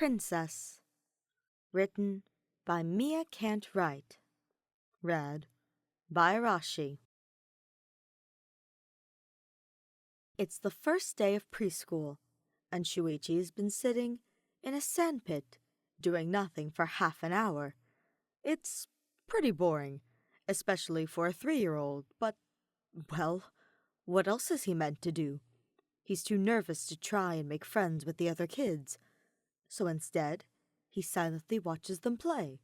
Princess. Written by Mia Can't Write. Read by Rashi. It's the first day of preschool, and Shuichi's been sitting in a sandpit, doing nothing for half an hour. It's pretty boring, especially for a 3-year-old, but, well, what else is he meant to do? He's too nervous to try and make friends with the other kids, so instead, he silently watches them play.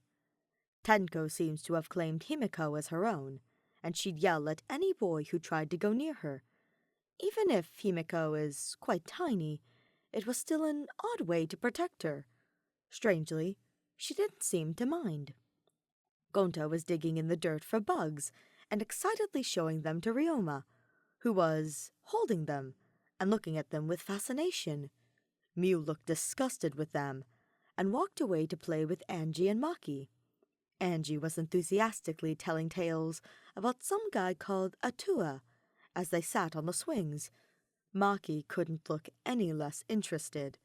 Tenko seems to have claimed Himiko as her own, and she'd yell at any boy who tried to go near her. Even if Himiko is quite tiny, it was still an odd way to protect her. Strangely, she didn't seem to mind. Gonta was digging in the dirt for bugs and excitedly showing them to Ryoma, who was holding them and looking at them with fascination. Mew looked disgusted with them and walked away to play with Angie and Maki. Angie was enthusiastically telling tales about some guy called Atua as they sat on the swings. Maki couldn't look any less interested.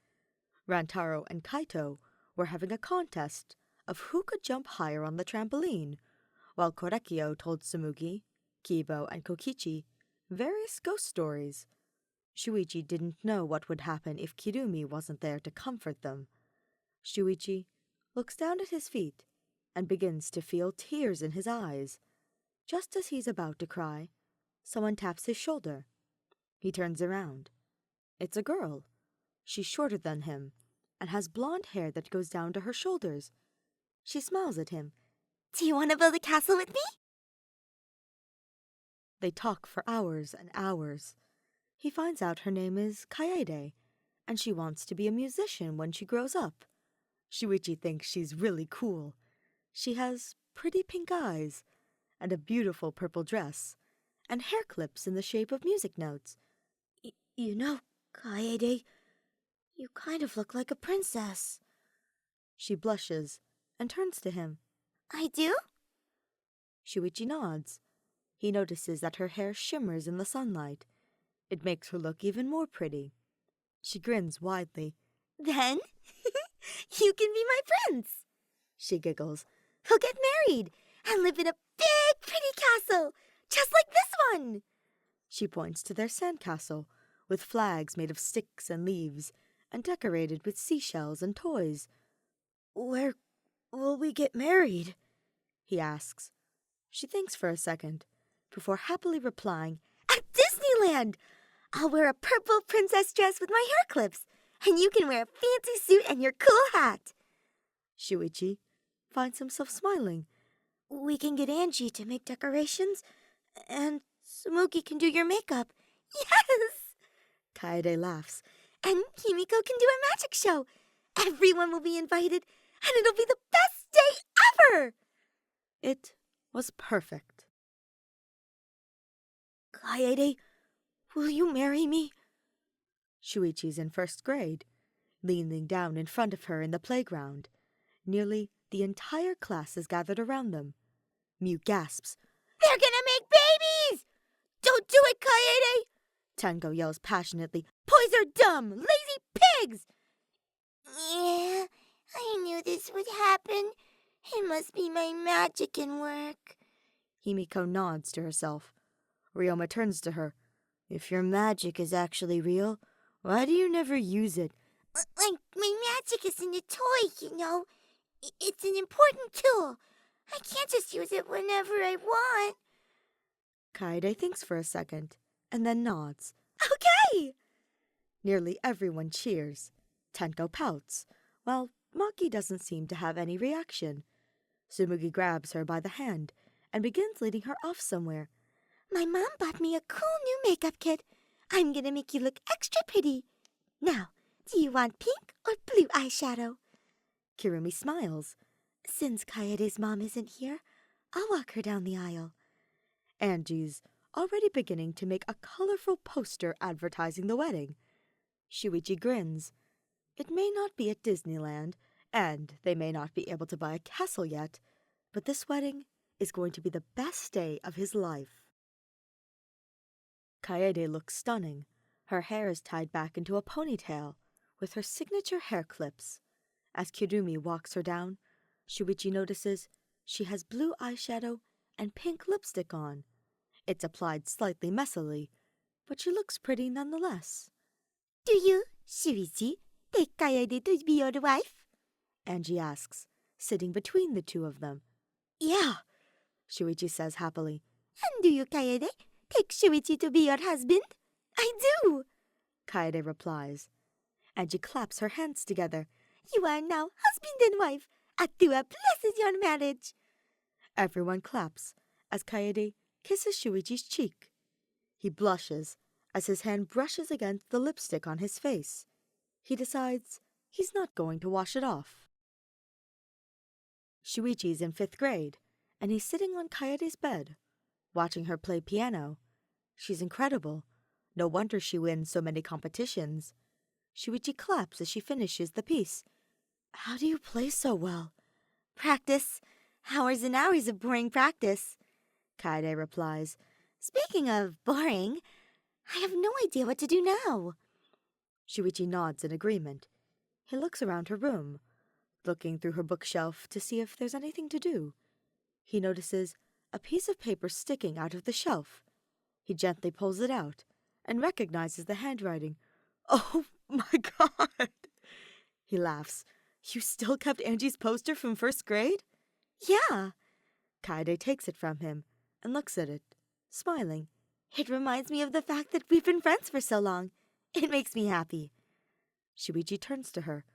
Rantaro and Kaito were having a contest of who could jump higher on the trampoline, while Korekio told Tsumugi, Kibo, and Kokichi various ghost stories. Shuichi didn't know what would happen if Kirumi wasn't there to comfort them. Shuichi looks down at his feet and begins to feel tears in his eyes. Just as he's about to cry, someone taps his shoulder. He turns around. It's a girl. She's shorter than him and has blonde hair that goes down to her shoulders. She smiles at him. Do you want to build a castle with me? They talk for hours and hours. He finds out her name is Kaede, and she wants to be a musician when she grows up. Shuichi thinks she's really cool. She has pretty pink eyes, and a beautiful purple dress, and hair clips in the shape of music notes. You know, Kaede, you kind of look like a princess. She blushes and turns to him. I do? Shuichi nods. He notices that her hair shimmers in the sunlight. It makes her look even more pretty. She grins widely. Then, you can be my prince. She giggles. We'll get married and live in a big, pretty castle, just like this one. She points to their sandcastle, with flags made of sticks and leaves, and decorated with seashells and toys. Where will we get married? He asks. She thinks for a second, before happily replying, At Disneyland! I'll wear a purple princess dress with my hair clips, and you can wear a fancy suit and your cool hat. Shuichi finds himself smiling. We can get Angie to make decorations, and Smoky can do your makeup. Yes! Kaede laughs. And Himiko can do a magic show. Everyone will be invited, and it'll be the best day ever! It was perfect. Kaede, will you marry me? Shuichi's in first grade, leaning down in front of her in the playground. Nearly the entire class is gathered around them. Mew gasps. They're gonna make babies! Don't do it, Kaede! Tango yells passionately. Boys are dumb, lazy pigs! Yeah, I knew this would happen. It must be my magic in work. Himiko nods to herself. Ryoma turns to her. If your magic is actually real, why do you never use it? My magic isn't a toy, you know. It's an important tool. I can't just use it whenever I want. Kaede thinks for a second, and then nods. Okay! Nearly everyone cheers. Tenko pouts, while Maki doesn't seem to have any reaction. Tsumugi grabs her by the hand and begins leading her off somewhere. My mom bought me a cool new makeup kit. I'm gonna make you look extra pretty. Now, do you want pink or blue eyeshadow? Kirumi smiles. Since Kaede's mom isn't here, I'll walk her down the aisle. Angie's already beginning to make a colorful poster advertising the wedding. Shuichi grins. It may not be at Disneyland, and they may not be able to buy a castle yet, but this wedding is going to be the best day of his life. Kaede looks stunning. Her hair is tied back into a ponytail, with her signature hair clips, As Kirumi walks her down, Shuichi notices she has blue eyeshadow and pink lipstick on. It's applied slightly messily, but she looks pretty nonetheless. Do you, Shuichi, take Kaede to be your wife? Angie asks, sitting between the two of them. Yeah, Shuichi says happily. And do you, Kaede, take Shuichi to be your husband? I do, Kaede replies. Angie claps her hands together. You are now husband and wife. Atua blesses your marriage. Everyone claps as Kaede kisses Shuichi's cheek. He blushes as his hand brushes against the lipstick on his face. He decides he's not going to wash it off. Shuichi's in 5th grade, and he's sitting on Kaede's bed, watching her play piano. She's incredible. No wonder she wins so many competitions. Shuichi claps as she finishes the piece. How do you play so well? Practice. Hours and hours of boring practice, Kaede replies. Speaking of boring, I have no idea what to do now. Shuichi nods in agreement. He looks around her room, looking through her bookshelf to see if there's anything to do. He notices a piece of paper sticking out of the shelf. He gently pulls it out and recognizes the handwriting. Oh my God! He laughs. You still kept Angie's poster from 1st grade? Yeah. Kaede takes it from him and looks at it, smiling. It reminds me of the fact that we've been friends for so long. It makes me happy. Shuichi turns to her.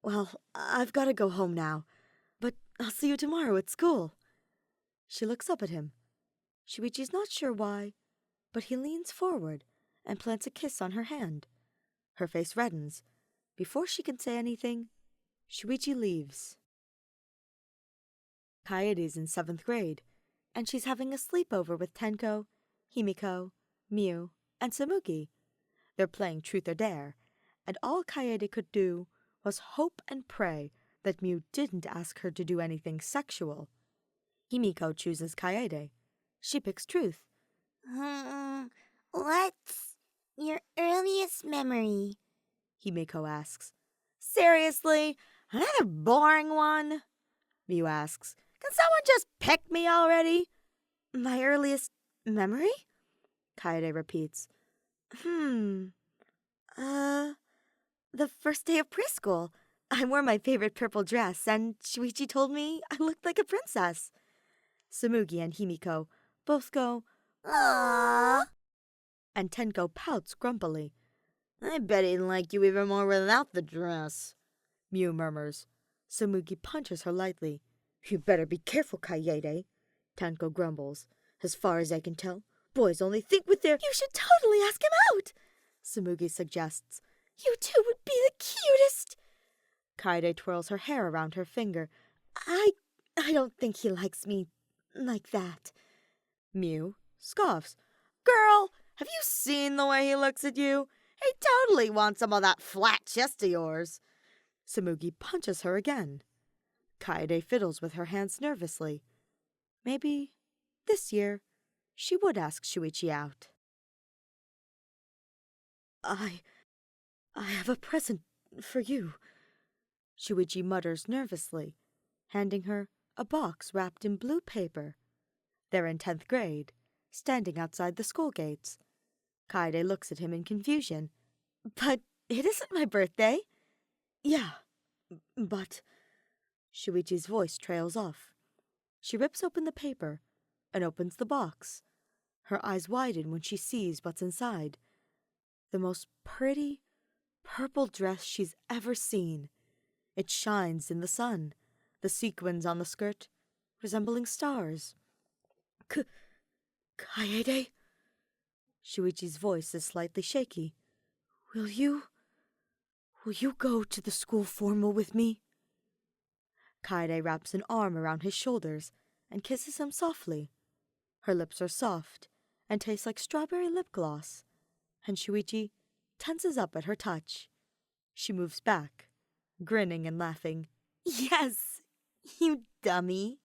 Well, I've got to go home now, but I'll see you tomorrow at school. She looks up at him. Shuichi's not sure why, but he leans forward and plants a kiss on her hand. Her face reddens. Before she can say anything, Shuichi leaves. Kaede's in 7th grade, and she's having a sleepover with Tenko, Himiko, Miu, and Samugi. They're playing Truth or Dare, and all Kaede could do was hope and pray that Miu didn't ask her to do anything sexual. Himiko chooses Kaede. She picks Truth. What's your earliest memory? Himiko asks. Seriously? Another boring one? Miu asks. Can someone just pick me already? My earliest memory? Kaede repeats. The first day of preschool. I wore my favorite purple dress, and Shuichi told me I looked like a princess. Samugi and Himiko both go, Aww. And Tenko pouts grumpily. I bet he'd like you even more without the dress, Miu murmurs. Samugi punches her lightly. You better be careful, Kaede, Tenko grumbles. As far as I can tell, boys only think with their— You should totally ask him out, Samugi suggests. You two would be the cutest. Kaede twirls her hair around her finger. I don't think he likes me like that. Miu scoffs. Girl, have you seen the way he looks at you? He totally wants some of that flat chest of yours. Samugi punches her again. Kaede fiddles with her hands nervously. Maybe this year she would ask Shuichi out. I have a present for you, Shuichi mutters nervously, handing her a box wrapped in blue paper. They're in 10th grade, standing outside the school gates. Kaede looks at him in confusion. But it isn't my birthday. Yeah, but— Shuichi's voice trails off. She rips open the paper and opens the box. Her eyes widen when she sees what's inside. The most pretty purple dress she's ever seen. It shines in the sun, the sequins on the skirt resembling stars. Kaede? Shuichi's voice is slightly shaky. Will you go to the school formal with me? Kaede wraps an arm around his shoulders and kisses him softly. Her lips are soft and taste like strawberry lip gloss, and Shuichi tenses up at her touch. She moves back, grinning and laughing. Yes, you dummy.